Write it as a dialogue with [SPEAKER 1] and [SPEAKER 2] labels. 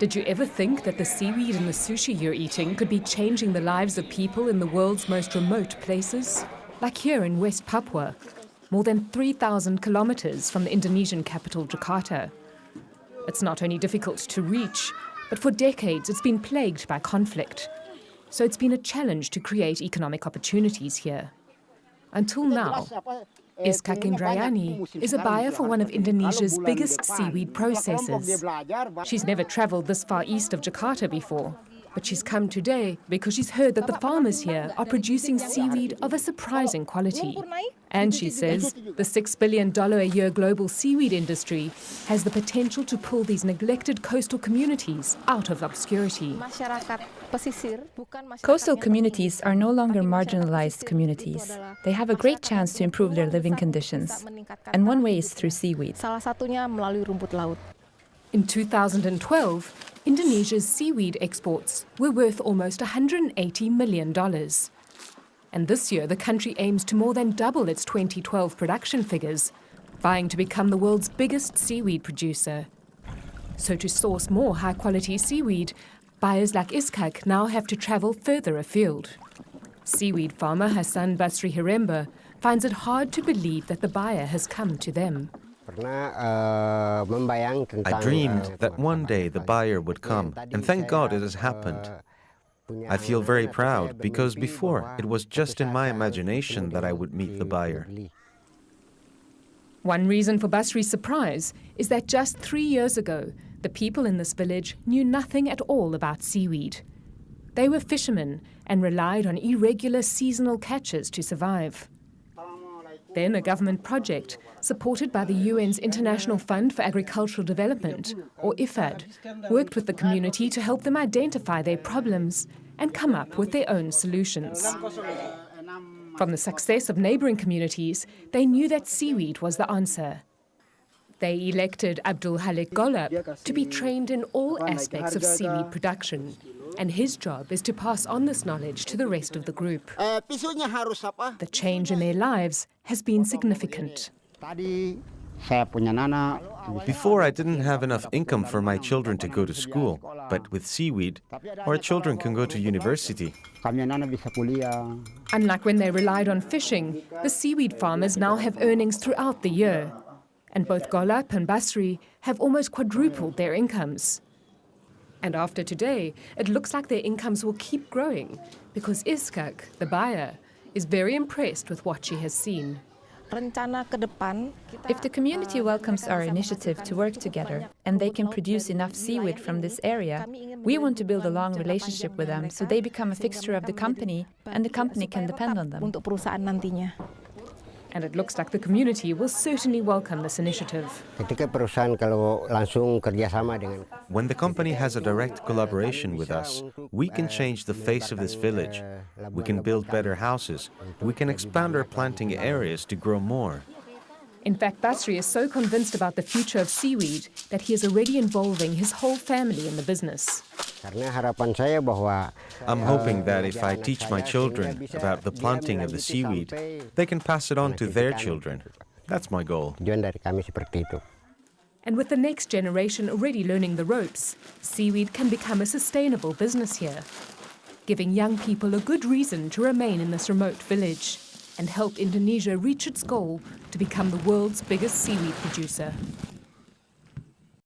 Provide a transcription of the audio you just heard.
[SPEAKER 1] Did you ever think that the seaweed in the sushi you're eating could be changing the lives of people in the world's most remote places? Like here in West Papua, more than 3,000 kilometers from the Indonesian capital, Jakarta. It's not only difficult to reach, but for decades it's been plagued by conflict. So it's been a challenge to create economic opportunities here. Until now, Iskak Indrayani is a buyer for one of Indonesia's biggest seaweed processors. She's never traveled this far east of Jakarta before, but she's come today because she's heard that the farmers here are producing seaweed of a surprising quality. And she says the $6 billion a year global seaweed industry has the potential to pull these neglected coastal communities out of obscurity.
[SPEAKER 2] Coastal communities are no longer marginalized communities. They have a great chance to improve their living conditions. And one way is through seaweed.
[SPEAKER 1] In 2012, Indonesia's seaweed exports were worth almost $180 million. And this year, the country aims to more than double its 2012 production figures, vying to become the world's biggest seaweed producer. So to source more high-quality seaweed, buyers like Iskak now have to travel further afield. Seaweed farmer Hassan Basri Hiremba finds it hard to believe that the buyer has come to them.
[SPEAKER 3] I dreamed that one day the buyer would come, and thank God it has happened. I feel very proud because before it was just in my imagination that I would meet the buyer.
[SPEAKER 1] One reason for Basri's surprise is that just 3 years ago, the people in this village knew nothing at all about seaweed. They were fishermen and relied on irregular seasonal catches to survive. Then a government project, supported by the UN's International Fund for Agricultural Development, or IFAD, worked with the community to help them identify their problems and come up with their own solutions. From the success of neighboring communities, they knew that seaweed was the answer. They elected Abdul Halik Golab to be trained in all aspects of seaweed production, and his job is to pass on this knowledge to the rest of the group. The change in their lives has been significant.
[SPEAKER 3] Before, I didn't have enough income for my children to go to school, but with seaweed, our children can go to university.
[SPEAKER 1] Unlike when they relied on fishing, the seaweed farmers now have earnings throughout the year. And both Golab and Basri have almost quadrupled their incomes. And after today, it looks like their incomes will keep growing because Iskak, the buyer, is very impressed with what she has seen.
[SPEAKER 2] If the community welcomes our initiative to work together and they can produce enough seaweed from this area, we want to build a long relationship with them so they become a fixture of the company and the company can depend on them.
[SPEAKER 1] And it looks like the community will certainly welcome this initiative.
[SPEAKER 3] When the company has a direct collaboration with us, we can change the face of this village. We can build better houses. We can expand our planting areas to grow more.
[SPEAKER 1] In fact, Basri is so convinced about the future of seaweed that he is already involving his whole family in the business.
[SPEAKER 3] I'm hoping that if I teach my children about the planting of the seaweed, they can pass it on to their children. That's my goal.
[SPEAKER 1] And with the next generation already learning the ropes, seaweed can become a sustainable business here, giving young people a good reason to remain in this remote village and help Indonesia reach its goal to become the world's biggest seaweed producer.